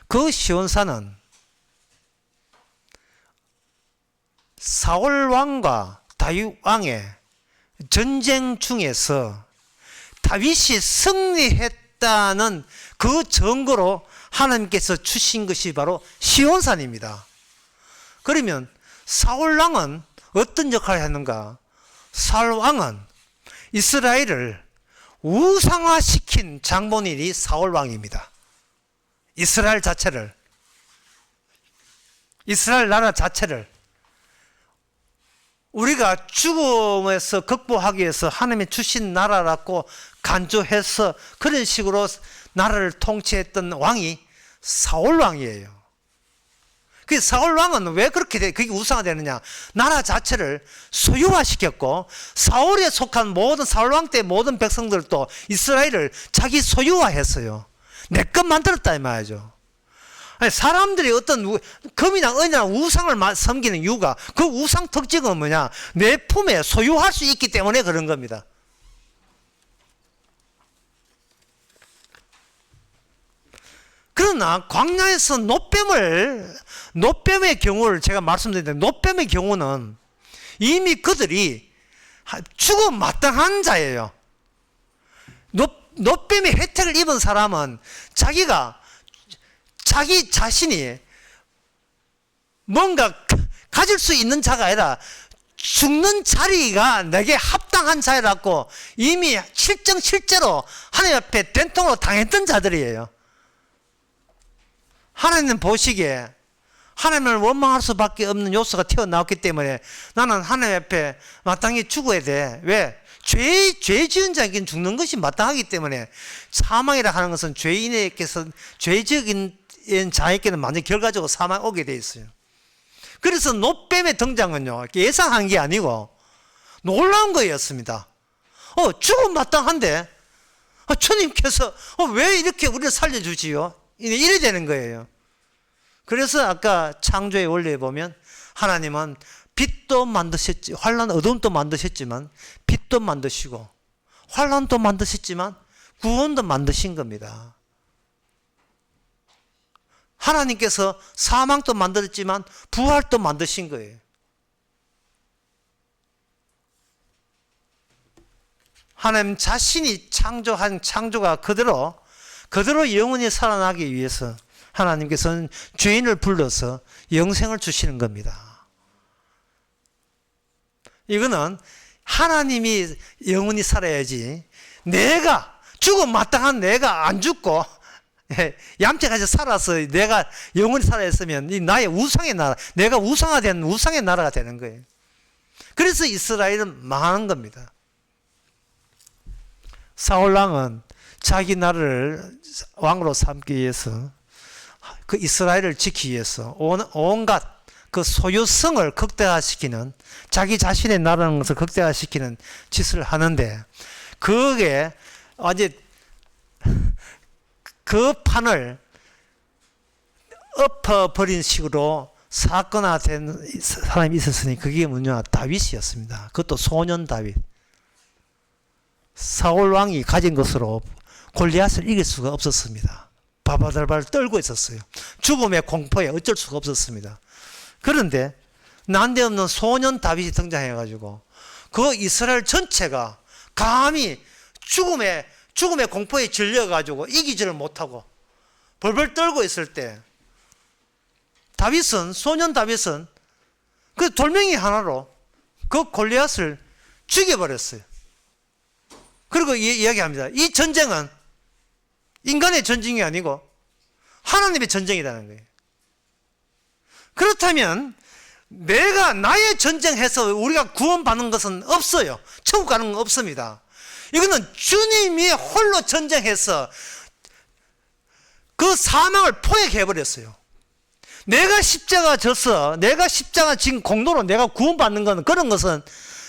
그 시온산은 사울 왕과 다윗 왕의 전쟁 중에서 다윗이 승리했다는 그 증거로 하나님께서 주신 것이 바로 시온산입니다. 그러면 사울 왕은 어떤 역할을 했는가? 사울 왕은 이스라엘을 우상화시킨 장본인이 사울 왕입니다. 이스라엘 나라 자체를 우리가 죽음에서 극복하기 위해서 하나님이 주신 나라라고 간주해서 그런 식으로 나라를 통치했던 왕이 사울 왕이에요. 그 사울 왕은 왜 그렇게 그게 우상화되느냐? 나라 자체를 소유화시켰고 사울에 속한 모든 사울 왕 때 모든 백성들도 이스라엘을 자기 소유화했어요. 내 것 만들었다 이 말이죠. 아니, 사람들이 어떤 금이나 은이나 우상을 섬기는 이유가 그 우상 특징은 뭐냐? 내 품에 소유할 수 있기 때문에 그런 겁니다. 그러나 광야에서 놋뱀의 경우를 제가 말씀드렸는데 놋뱀의 경우는 이미 그들이 죽음 마땅한 자예요. 놋뱀의 혜택을 입은 사람은 자기 자신이 뭔가 가질 수 있는 자가 아니라 죽는 자리가 내게 합당한 자라고 이미 실제로 하나님 앞에 된통으로 당했던 자들이에요. 하나님 보시기에 하나님을 원망할 수밖에 없는 요소가 튀어나왔기 때문에 나는 하나님 앞에 마땅히 죽어야 돼. 왜? 죄 지은 자에게는 죽는 것이 마땅하기 때문에 사망이라 하는 것은 죄인에게서 죄적인 자에게는 완전 결과적으로 사망이 오게 돼 있어요. 그래서 놋뱀의 등장은요 예상한 게 아니고 놀라운 거였습니다. 죽음 마땅한데 주님께서 왜 이렇게 우리를 살려주지요? 이래 되는 거예요. 그래서 아까 창조의 원리에 보면 하나님은 빛도 만드셨지, 어둠도 만드셨지만 빛도 만드시고 환란도 만드셨지만 구원도 만드신 겁니다. 하나님께서 사망도 만들었지만 부활도 만드신 거예요. 하나님 자신이 창조한 창조가 그대로 영원히 살아나기 위해서 하나님께서는 죄인을 불러서 영생을 주시는 겁니다. 이거는 하나님이 영원히 살아야지, 내가 죽음 마땅한 내가 안 죽고 얌체같이 살아서 내가 영원히 살아있으면 이 나의 우상의 나라, 내가 우상화된 우상의 나라가 되는 거예요. 그래서 이스라엘은 망하는 겁니다. 사울왕은 자기 나라를 왕으로 삼기 위해서, 그 이스라엘을 지키기 위해서 온갖 그 소유성을 극대화시키는, 자기 자신의 나라는 것을 극대화시키는 짓을 하는데, 그게 아주 그 판을 엎어버린 식으로 사건화된 사람이 있었으니 그게 뭐냐, 다윗이었습니다. 그것도 소년 다윗. 사울 왕이 가진 것으로 골리앗을 이길 수가 없었습니다. 바바들발 떨고 있었어요. 죽음의 공포에 어쩔 수가 없었습니다. 그런데 난데없는 소년 다윗이 등장해가지고 그 이스라엘 전체가 감히 죽음의 공포에 질려가지고 이기지를 못하고 벌벌 떨고 있을 때, 소년 다윗은 그 돌멩이 하나로 그 골리앗을 죽여버렸어요. 그리고 이야기합니다. 이 전쟁은 인간의 전쟁이 아니고 하나님의 전쟁이라는 거예요. 그렇다면 내가 나의 전쟁해서 우리가 구원받는 것은 없어요. 천국 가는 건 없습니다. 이거는 주님이 홀로 전쟁해서 그 사망을 포획해버렸어요. 내가 십자가 져서, 내가 십자가 진 공로로 내가 구원받는 건, 그런 것은,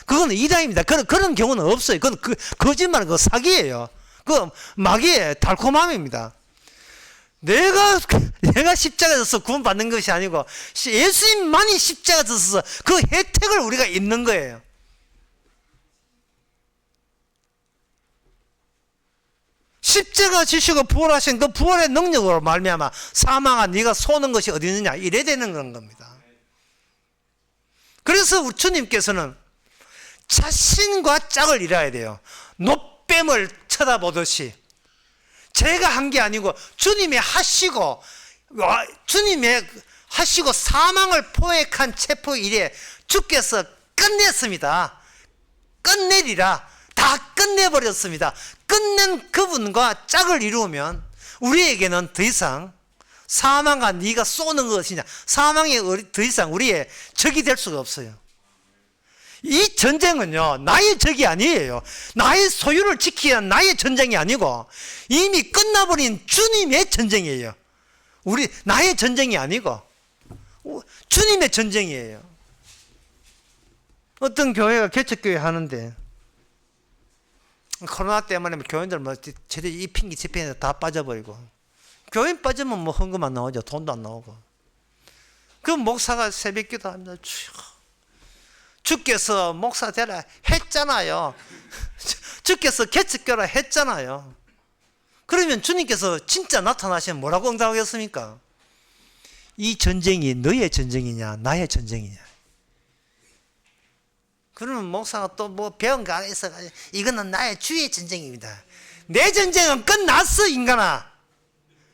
그건 이단입니다. 그런 경우는 없어요. 그건 거짓말, 그 사기예요. 그 마귀의 달콤함입니다. 내가 십자가 져서 구원받는 것이 아니고 예수님만이 십자가 져서 그 혜택을 우리가 입는 거예요. 십자가 지시고 부활하신 그 부활의 능력으로 말미암아 사망아 네가 쏘는 것이 어디 있느냐, 이래 되는 그런 겁니다. 그래서 우리 주님께서는 자신과 짝을 이뤄야 돼요. 노뱀을 쳐다보듯이 제가 한 게 아니고 주님이 하시고 사망을 포획한 체포 이래 주께서 끝냈습니다. 끝내리라. 다 끝내버렸습니다. 끝낸 그분과 짝을 이루면 우리에게는 더 이상 사망아 네가 쏘는 것이냐, 사망이 더 이상 우리의 적이 될 수가 없어요. 이 전쟁은요, 나의 적이 아니에요. 나의 소유를 지키기 위한 나의 전쟁이 아니고 이미 끝나버린 주님의 전쟁이에요. 나의 전쟁이 아니고 주님의 전쟁이에요. 어떤 교회가 개척교회 하는데 코로나 때문에 교인들 제대로 이 핑계 집행에 다 빠져버리고, 교인 빠지면 뭐 헌금만 나오죠. 돈도 안 나오고. 그 목사가 새벽기도 합니다. 주께서 목사 되라 했잖아요. 주께서 개척교라 했잖아요. 그러면 주님께서 진짜 나타나시면 뭐라고 응답하겠습니까? 이 전쟁이 너의 전쟁이냐 나의 전쟁이냐. 그러면 목사가 또 뭐 배운 거 안에서 이거는 나의 주의 전쟁입니다. 내 전쟁은 끝났어 인간아.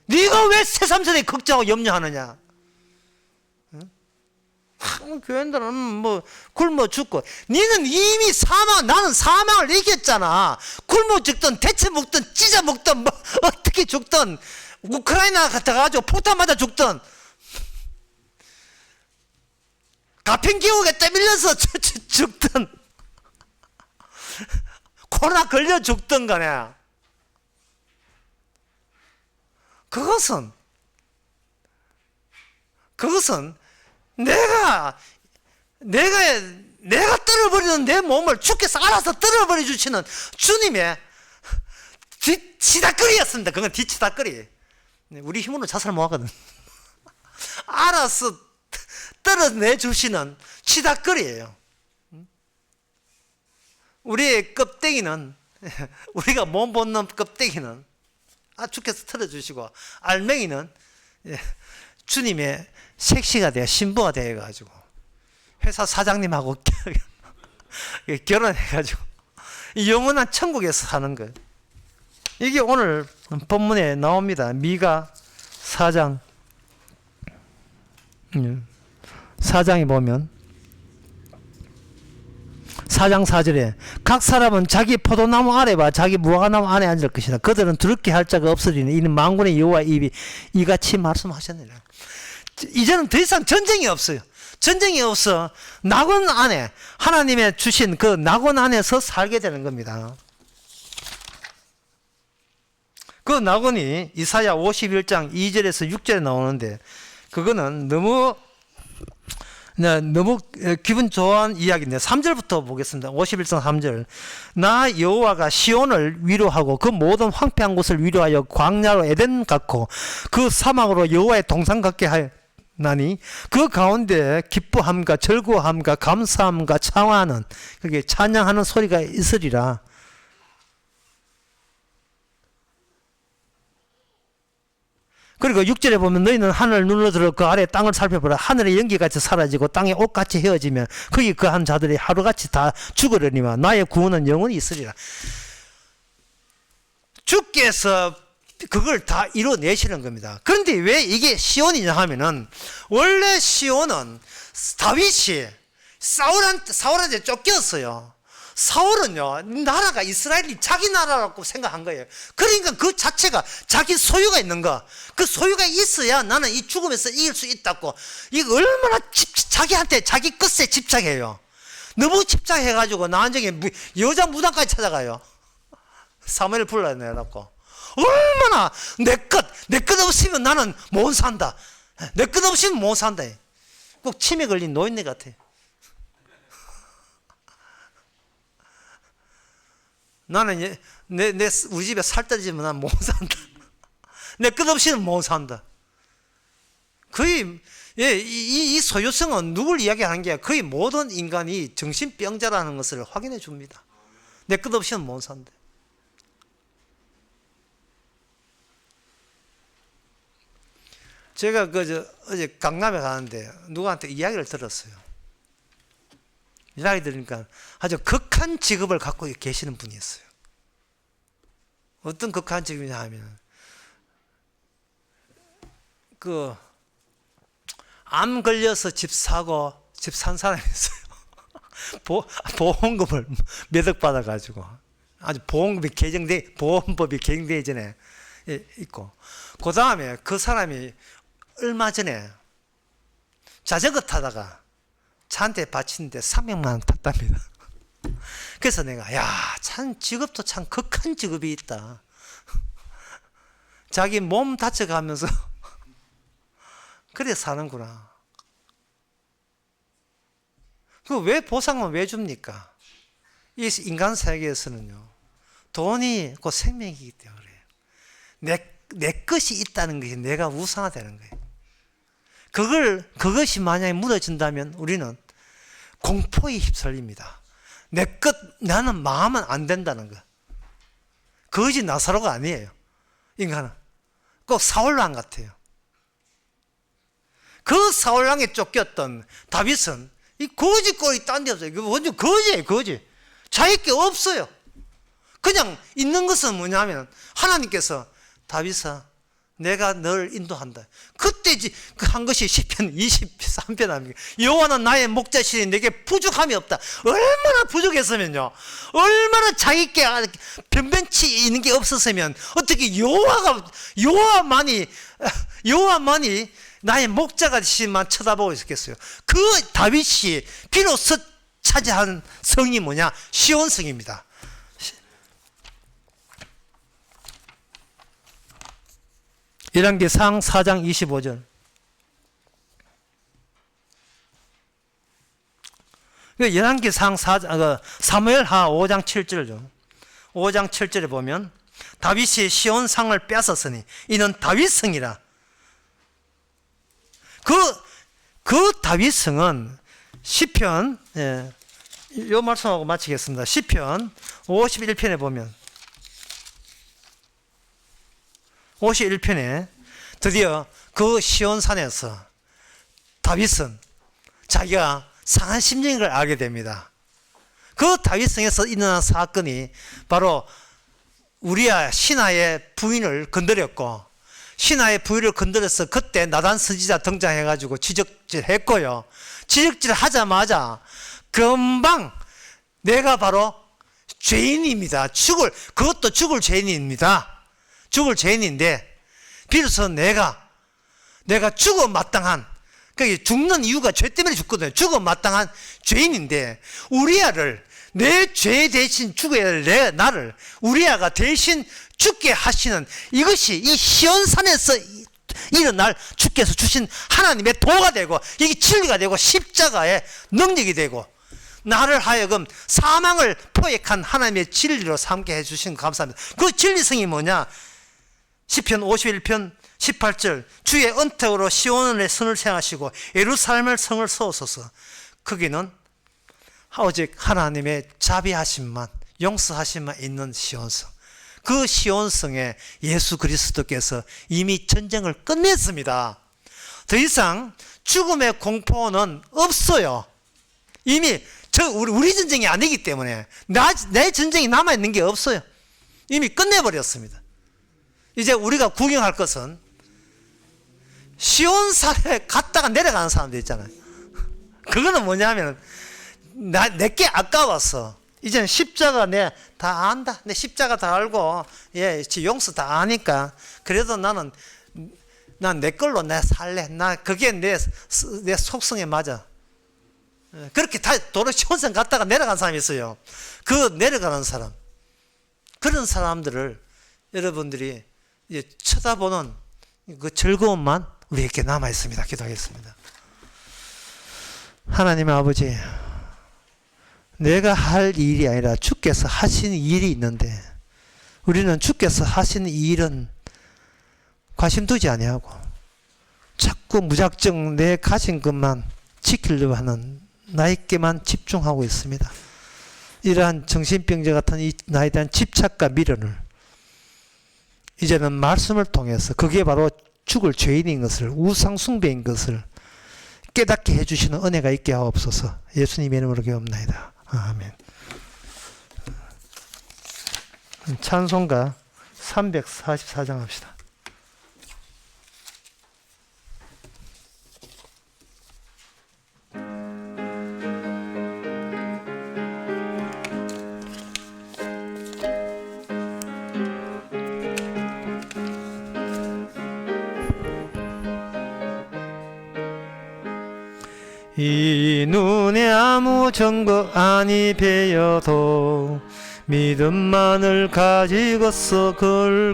네가 왜 새삼스레 걱정하고 염려하느냐. 교인들은 뭐 굶어 죽고, 니는 이미 나는 사망을 이겼잖아. 굶어 죽든 대체 먹든 찢어 먹든 뭐 어떻게 죽든 우크라이나 가가지고 폭탄 맞아 죽든 가평기옥에 떠밀려서 죽든 코로나 걸려 죽든 간에 그것은 내가 떨어버리는 내 몸을 주께서 알아서 떨어버려 주시는 주님의 뒤치다거리였습니다. 그건 뒤치다거리. 우리 힘으로 자살 못 하거든. 알아서 떨어내 주시는 치다거리예요. 우리의 껍데기는, 우리가 몸 벗는 껍데기는 주께서 털어주시고, 알맹이는 주님의 색시가 되어 신부가 되어가지고 회사 사장님하고 결혼해가지고 영원한 천국에서 사는 거예요. 이게 오늘 본문에 나옵니다. 미가 4장 4장에 보면 4장 4절에 각 사람은 자기 포도나무 아래와 자기 무화과나무 안에 앉을 것이다. 그들은 두렵게 할 자가 없으리니 이는 만군의 여호와 입이 이같이 말씀하셨느니라. 이제는 더 이상 전쟁이 없어요. 전쟁이 없어 낙원 안에 하나님의 주신 그 낙원 안에서 살게 되는 겁니다. 그 낙원이 이사야 51장 2절에서 6절에 나오는데 그거는 너무 기분 좋은 이야기인데 3절부터 보겠습니다. 51장 3절. 나 여호와가 시온을 위로하고 그 모든 황폐한 곳을 위로하여 광야로 에덴 같고 그 사막으로 여호와의 동산 같게 하나니 그 가운데 기뻐함과 즐거움과 감사함과 창화하는 그게 찬양하는 소리가 있으리라. 그리고 6절에 보면 너희는 하늘을 눈으로 들어 그 아래 땅을 살펴보라. 하늘의 연기같이 사라지고 땅의 옷같이 헤어지면 거기 거한 자들이 하루같이 다 죽으려니와 나의 구원은 영원히 있으리라. 주께서 그걸 다 이뤄내시는 겁니다. 그런데 왜 이게 시온이냐 하면은 원래 시온은 다윗이 사울한테 쫓겼어요. 사울은요 나라가 이스라엘이 자기 나라라고 생각한 거예요. 그러니까 그 자체가 자기 소유가 있는 거, 그 소유가 있어야 나는 이 죽음에서 이길 수 있다고. 이거 얼마나 자기한테 자기 것에 집착해요. 너무 집착해가지고 나중에 여자 무당까지 찾아가요. 사무엘 불러내라고. 얼마나 내 것 없으면 나는 못 산다. 내 것 없으면 못 산다. 꼭 치매 걸린 노인네 같아. 나는 우리 집에 살 떨어지면 난 못 산다. 내 것 없이는 못 산다. 거의 이 소유성은 누굴 이야기하는 게 거의 모든 인간이 정신병자라는 것을 확인해 줍니다. 내 것 없이는 못 산다. 제가 어제 강남에 가는데 누구한테 이야기를 들었어요. 이야기 들으니까 아주 극한 직업을 갖고 계시는 분이 있어요. 어떤 극한 직업이냐 하면 암 걸려서 집 사고 집 산 사람이 있어요. 보험금을 몇 억 받아가지고 아주 보험법이 개정되기 전에 있고, 그 다음에 그 사람이 얼마 전에 자전거 타다가 차한테 받치는데 300만 원 탔답니다. 그래서 내가 참 직업도 참 극한 직업이 있다. 자기 몸 다쳐가면서 그래 사는구나. 그 왜 보상은 왜 줍니까? 이 인간 세계에서는요 돈이 곧 생명이기 때문에 내 것이 있다는 것이 내가 우상화되는 거예요. 그것이 만약에 무너진다면 우리는 공포에 휩쓸립니다. 나는 마음은 안 된다는 거. 거지 나사로가 아니에요. 인간은 꼭 사울왕 같아요. 그 사울왕에 쫓겼던 다윗은 이 거지 꼴이 딴 데 없어요. 완전 거지예요, 거지. 자기 게 없어요. 그냥 있는 것은 뭐냐면 하나님께서 다윗아 내가 널 인도한다. 그때 한 것이 시편 23편 아닙니까? 여호와는 나의 목자시니 내게 부족함이 없다. 얼마나 부족했으면요, 얼마나 자기께 변변치 있는 게 없었으면 어떻게 여호와만이 나의 목자가 되시만 쳐다보고 있었겠어요. 그 다윗이 비로소 차지한 성이 뭐냐? 시온성입니다. 열왕기상 4장 25절. 열왕기상 사무엘하 5장 7절죠. 5장 7절에 보면 다윗이 시온상을 뺏었으니 이는 다윗성이라. 그 다윗성은 시편, 요 말씀하고 마치겠습니다. 시편 51편에 보면 51편에 드디어 그 시온산에서 다윗은 자기가 상한 심정인 걸 알게 됩니다. 그 다윗성에서 일어난 사건이 바로 우리야 신하의 부인을 건드렸고 신하의 부위를 건드려서 그때 나단 선지자 등장해가지고 지적질 했고요. 지적질 하자마자 금방 내가 바로 죄인입니다. 그것도 죽을 죄인입니다. 죽을 죄인인데, 비로소 내가 죽어 마땅한, 그게 죽는 이유가 죄 때문에 죽거든요. 죽어 마땅한 죄인인데, 우리아를, 내 죄 대신 죽어야 할 나를 우리아가 대신 죽게 하시는 이것이 이 시온산에서 일어날 주께서 주신 하나님의 도가 되고, 이게 진리가 되고 십자가의 능력이 되고, 나를 하여금 사망을 포획한 하나님의 진리로 삼게 해주신 감사합니다. 그 진리성이 뭐냐? 시편 51편 18절, 주의 언택으로 시온의 선을 생하시고 예루살렘의 성을 세우소서. 거기는 오직 하나님의 자비하심만, 용서하심만 있는 시온성. 그 시온성에 예수 그리스도께서 이미 전쟁을 끝냈습니다. 더 이상 죽음의 공포는 없어요. 이미 우리 전쟁이 아니기 때문에 내 전쟁이 남아있는 게 없어요. 이미 끝내버렸습니다. 이제 우리가 구경할 것은 시온산에 갔다가 내려가는 사람들 있잖아요. 그거는 뭐냐면 내게 아까워서 이제는 십자가 내 다 안다. 내 십자가 다 알고 용서 다 아니까 그래도 난 내 걸로 내 살래. 그게 내 속성에 맞아. 그렇게 다 도로 시온산 갔다가 내려간 사람이 있어요. 그 내려가는 사람, 그런 사람들을 여러분들이 이제 쳐다보는 그 즐거움만 우리에게 남아 있습니다. 기도하겠습니다. 하나님 아버지, 내가 할 일이 아니라 주께서 하시는 일이 있는데, 우리는 주께서 하시는 일은 관심 두지 아니하고 자꾸 무작정 내 가진 것만 지키려고 하는 나에게만 집중하고 있습니다. 이러한 정신병자 같은 나에 대한 집착과 미련을 이제는 말씀을 통해서, 그게 바로 죽을 죄인인 것을, 우상 숭배인 것을 깨닫게 해주시는 은혜가 있게 하옵소서. 예수님의 이름으로 기도합나이다. 아멘. 찬송가 344장 합시다. 이 눈에 아무 증거 아니 배여도 믿음만을 가지고서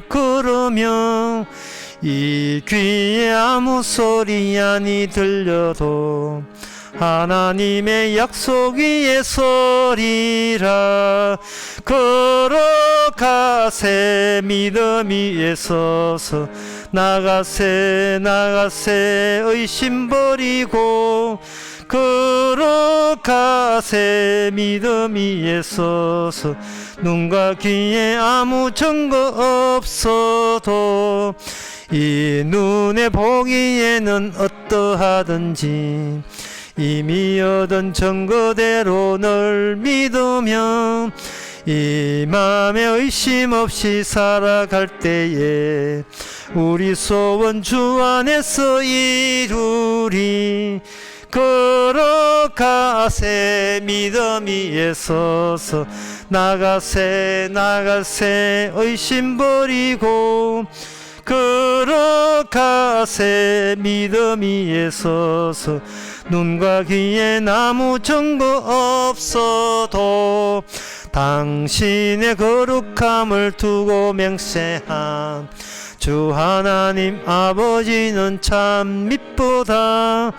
걸으며, 이 귀에 아무 소리 아니 들려도 하나님의 약속 위에 서리라. 걸어가세 믿음 위에 서서, 나가세 의심 버리고, 걸어가세 믿음 위에 서서, 눈과 귀에 아무 증거 없어도 이 눈에 보기에는 어떠하든지 이미 얻은 증거대로 널 믿으며, 이 맘에 의심 없이 살아갈 때에 우리 소원 주 안에서 이루리. 걸어가세 믿음 위에 서서, 나가세 의심 버리고, 걸어가세 믿음 위에 서서, 눈과 귀에 아무 증거 없어도 당신의 거룩함을 두고 맹세한 주 하나님 아버지는 참 미쁘다.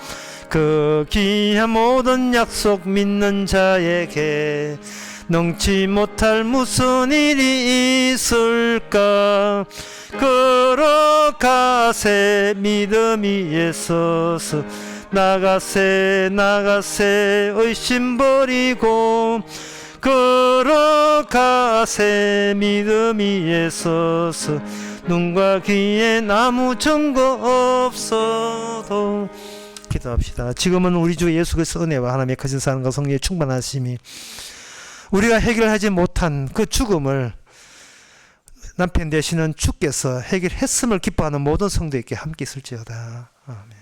그 귀한 모든 약속 믿는 자에게 능치 못할 무슨 일이 있을까. 걸어가세 믿음 위에 서서, 나가세 의심 버리고, 걸어가세 믿음 위에 서서, 눈과 귀에 아무 증거 없어도. 기도합시다. 지금은 우리 주 예수 그리스도 은혜와 하나님의 크신 사랑과 성령의 충만하심이 우리가 해결하지 못한 그 죽음을 남편 되시는 주께서 해결했음을 기뻐하는 모든 성도에게 함께 있을지어다. 아멘.